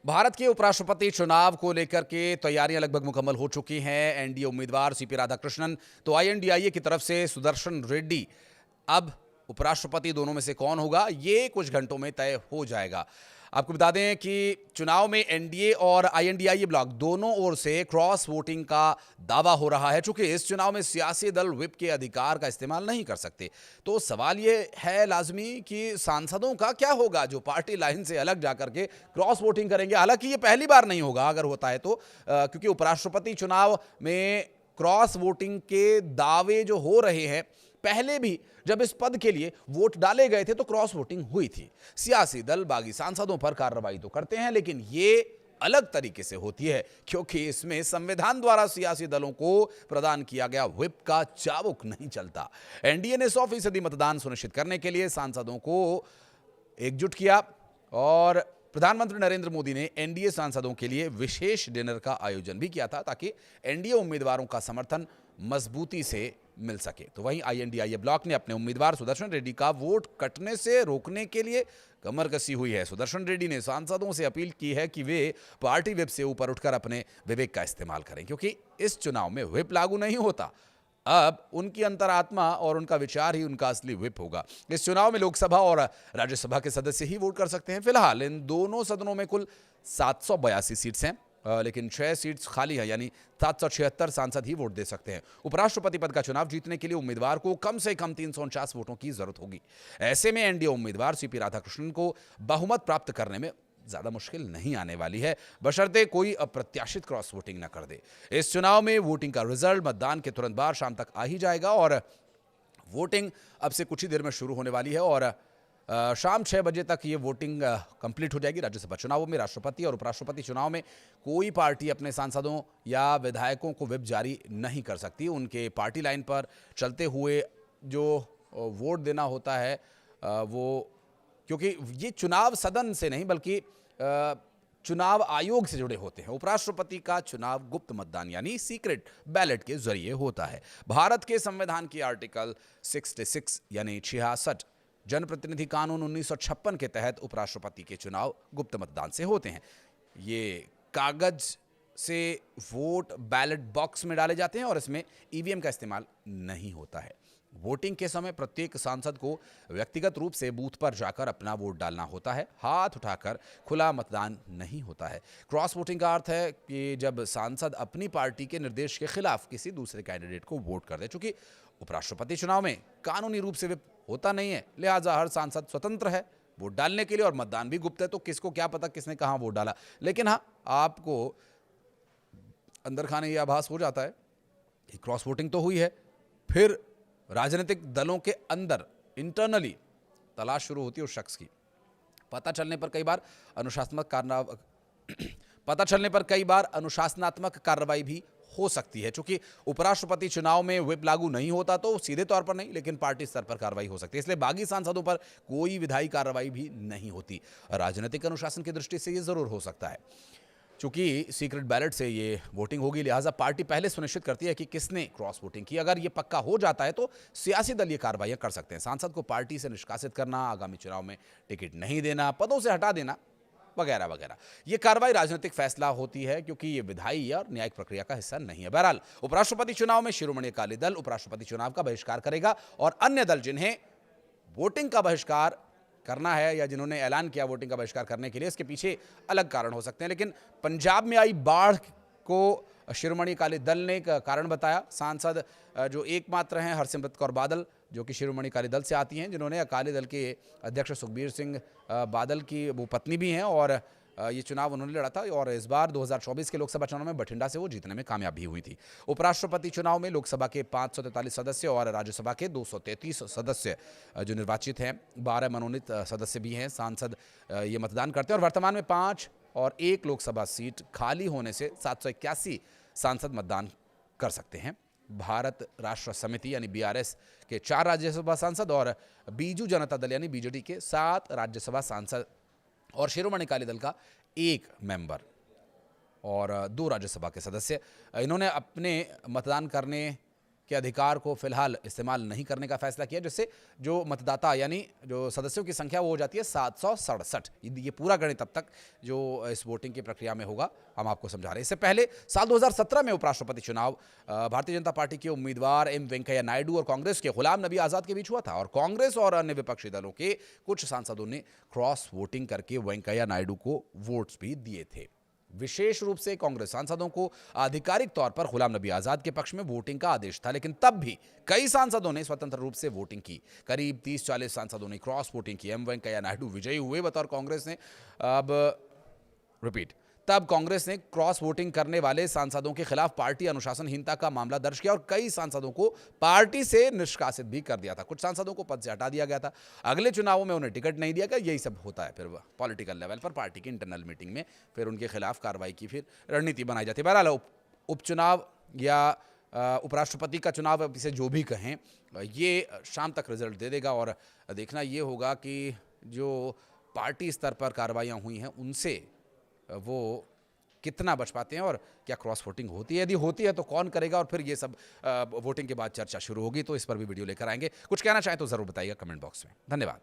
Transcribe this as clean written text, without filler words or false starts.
भारत के उपराष्ट्रपति चुनाव को लेकर के तैयारियां लगभग मुकम्मल हो चुकी हैं। एनडीए उम्मीदवार सीपी राधाकृष्णन तो आईएनडीआईए की तरफ से सुदर्शन रेड्डी। अब उपराष्ट्रपति दोनों में से कौन होगा ये कुछ घंटों में तय हो जाएगा। आपको बता दें कि चुनाव में एनडीए और आईएनडीआईए ब्लॉक दोनों ओर से क्रॉस वोटिंग का दावा हो रहा है। चूंकि इस चुनाव में सियासी दल व्हिप के अधिकार का इस्तेमाल नहीं कर सकते, तो सवाल ये है लाजमी कि सांसदों का क्या होगा जो पार्टी लाइन से अलग जाकर के क्रॉस वोटिंग करेंगे। हालांकि ये पहली बार नहीं होगा अगर होता है तो, क्योंकि उपराष्ट्रपति चुनाव में क्रॉस वोटिंग के दावे जो हो रहे हैं, पहले भी जब इस पद के लिए वोट डाले गए थे तो क्रॉस वोटिंग हुई थी। सियासी दल बागी सांसदों पर कार्रवाई तो करते हैं, लेकिन ये अलग तरीके से होती है क्योंकि इसमें संविधान द्वारा सियासी दलों को प्रदान किया गया व्हिप का चाबुक नहीं चलता। एनडीए ने 100% मतदान सुनिश्चित करने के लिए सांसदों को एकजुट किया और प्रधानमंत्री नरेंद्र मोदी ने एनडीए सांसदों के लिए विशेष डिनर का आयोजन भी किया था ताकि एनडीए उम्मीदवारों का समर्थन मजबूती से मिल सके। तो वहीं आईएनडीआईए ब्लॉक ने अपने उम्मीदवार सुदर्शन रेड्डी का वोट कटने से रोकने के लिए कमर कसी हुई है। सुदर्शन रेड्डी ने सांसदों से अपील की है कि वे पार्टी व्हिप से ऊपर उठकर अपने विवेक का इस्तेमाल करें, क्योंकि इस चुनाव में व्हिप लागू नहीं होता। अब उनकी अंतरात्मा और उनका विचार ही उनका असली व्हिप होगा। इस चुनाव में लोकसभा और राज्यसभा के सदस्य ही वोट कर सकते हैं। फिलहाल इन दोनों सदनों में कुल 782 सीट्स हैं, लेकिन 6 सीट्स खाली है, यानी 776 सांसद ही वोट दे सकते हैं। उपराष्ट्रपति पद का चुनाव जीतने के लिए उम्मीदवार को कम से कम 349 वोटों की जरूरत होगी। ऐसे में एनडीए उम्मीदवार सीपी राधाकृष्णन को बहुमत प्राप्त करने में ज्यादा मुश्किल नहीं आने वाली है, बशर्ते कोई अप्रत्याशित क्रॉस वोटिंग न कर दे। इस चुनाव में वोटिंग का रिजल्ट मतदान के तुरंत बाद शाम तक आ ही जाएगा और वोटिंग अब से कुछ ही देर में शुरू होने वाली है और शाम 6 बजे तक ये वोटिंग कंप्लीट हो जाएगी। राज्यसभा चुनावों में, राष्ट्रपति और उपराष्ट्रपति चुनाव में कोई पार्टी अपने सांसदों या विधायकों को व्हिप जारी नहीं कर सकती। उनके पार्टी लाइन पर चलते हुए जो वोट देना होता है वो, क्योंकि ये चुनाव सदन से नहीं बल्कि चुनाव आयोग से जुड़े होते हैं। उपराष्ट्रपति का चुनाव गुप्त मतदान यानी सीक्रेट बैलेट के जरिए होता है। भारत के संविधान की आर्टिकल 66 यानी 66 जनप्रतिनिधि कानून 1956 के तहत उपराष्ट्रपति के चुनाव गुप्त मतदान से होते हैं। ये कागज से वोट बैलेट बॉक्स में डाले जाते हैं और इसमें ईवीएम का इस्तेमाल नहीं होता है। वोटिंग के समय प्रत्येक सांसद को व्यक्तिगत रूप से बूथ पर जाकर अपना वोट डालना होता है। हाथ उठाकर खुला मतदान नहीं होता है। क्रॉस वोटिंग का अर्थ है कि जब सांसद अपनी पार्टी के निर्देश के खिलाफ किसी दूसरे कैंडिडेट को वोट कर दे। चूंकि उपराष्ट्रपति चुनाव में कानूनी रूप से होता नहीं है, लिहाजा हर सांसद स्वतंत्र है वोट डालने के लिए और मतदान भी गुप्त है, तो किसको क्या पता किसने कहां वोट डाला। लेकिन हाँ, आपको अंदर खाने ये आभास हो जाता है कि क्रॉस वोटिंग तो हुई है, फिर राजनीतिक दलों के अंदर इंटरनली तलाश शुरू होती है उस शख्स की। पता चलने पर कई बार अनुशासनात्मक कार्रवाई भी हो सकती है। चूंकि उपराष्ट्रपति चुनाव में व्हिप लागू नहीं होता तो सीधे तौर पर नहीं, लेकिन पार्टी स्तर पर कार्रवाई हो सकती है। इसलिए बागी सांसदों पर कोई विधायी कार्रवाई भी नहीं होती। राजनीतिक अनुशासन की दृष्टि से यह जरूर हो सकता है। चूंकि सीक्रेट बैलेट से ये वोटिंग होगी, लिहाजा पार्टी पहले सुनिश्चित करती है कि किसने क्रॉस वोटिंग की। अगर ये पक्का हो जाता है तो सियासी दल ये कार्रवाइयां कर सकते हैं। सांसद को पार्टी से निष्कासित करना, आगामी चुनाव में टिकट नहीं देना, पदों से हटा देना वगैरह वगैरह। ये कार्रवाई राजनीतिक फैसला होती है क्योंकि ये विधायी और न्यायिक प्रक्रिया का हिस्सा नहीं है। बहरहाल उपराष्ट्रपति चुनाव में शिरोमणि अकाली दल उपराष्ट्रपति चुनाव का बहिष्कार करेगा और अन्य दल जिन्हें वोटिंग का बहिष्कार करना है या जिन्होंने ऐलान किया वोटिंग का बहिष्कार करने के लिए, इसके पीछे अलग कारण हो सकते हैं। लेकिन पंजाब में आई बाढ़ को शिरोमणि अकाली दल ने एक कारण बताया। सांसद जो एकमात्र हैं हरसिमरत कौर बादल, जो कि शिरोमणि अकाली दल से आती हैं, जिन्होंने अकाली दल के अध्यक्ष सुखबीर सिंह बादल की वो पत्नी भी हैं और ये चुनाव उन्होंने लड़ा था और इस बार 2024 के लोकसभा चुनाव में बठिंडा से वो जीतने में कामयाब भी हुई थी। उपराष्ट्रपति चुनाव में लोकसभा के 543 सदस्य और राज्यसभा के 233 सदस्य जो निर्वाचित हैं, 12 मनोनीत सदस्य भी हैं। सांसद ये मतदान करते हैं और वर्तमान में 5 और 1 लोकसभा सीट खाली होने से 781 सांसद मतदान कर सकते हैं। भारत राष्ट्र समिति यानी बीआरएस के 4 राज्यसभा सांसद और बीजू जनता दल यानी बीजेडी के 7 राज्यसभा सांसद और शिरोमणि अकाली दल का 1 मेंबर और 2 राज्यसभा के सदस्य, इन्होंने अपने मतदान करने के अधिकार को फिलहाल इस्तेमाल नहीं करने का फैसला किया, जिससे जो मतदाता यानी जो सदस्यों की संख्या वो हो जाती है 767। ये पूरा गणित अब तक जो इस वोटिंग की प्रक्रिया में होगा हम आपको समझा रहे हैं। इससे पहले साल 2017 में उपराष्ट्रपति चुनाव भारतीय जनता पार्टी के उम्मीदवार एम वेंकैया नायडू और कांग्रेस के गुलाम नबी आजाद के बीच हुआ था और कांग्रेस और अन्य विपक्षी दलों के कुछ सांसदों ने क्रॉस वोटिंग करके वेंकैया नायडू को वोट्स भी दिए थे। विशेष रूप से कांग्रेस सांसदों को आधिकारिक तौर पर गुलाम नबी आजाद के पक्ष में वोटिंग का आदेश था, लेकिन तब भी कई सांसदों ने स्वतंत्र रूप से वोटिंग की। करीब 30-40 सांसदों ने क्रॉस वोटिंग की। एम वेंकैया नायडू विजयी हुए बतौर कांग्रेस ने तब कांग्रेस ने क्रॉस वोटिंग करने वाले सांसदों के खिलाफ पार्टी अनुशासनहीनता का मामला दर्ज किया और कई सांसदों को पार्टी से निष्कासित भी कर दिया था। कुछ सांसदों को पद से हटा दिया गया था। अगले चुनावों में उन्हें टिकट नहीं दिया गया। यही सब होता है फिर पॉलिटिकल लेवल पर, पार्टी की इंटरनल मीटिंग में फिर उनके खिलाफ कार्रवाई की फिर रणनीति बनाई जाती है। बहरहाल उपचुनाव या उपराष्ट्रपति का चुनाव, इसे जो भी कहें, ये शाम तक रिजल्ट दे देगा और देखना ये होगा कि जो पार्टी स्तर पर कार्रवाइयाँ हुई हैं उनसे वो कितना बच पाते हैं और क्या क्रॉस वोटिंग होती है। यदि होती है तो कौन करेगा, और फिर ये सब वोटिंग के बाद चर्चा शुरू होगी, तो इस पर भी वीडियो लेकर आएंगे। कुछ कहना चाहें तो ज़रूर बताइएगा कमेंट बॉक्स में। धन्यवाद।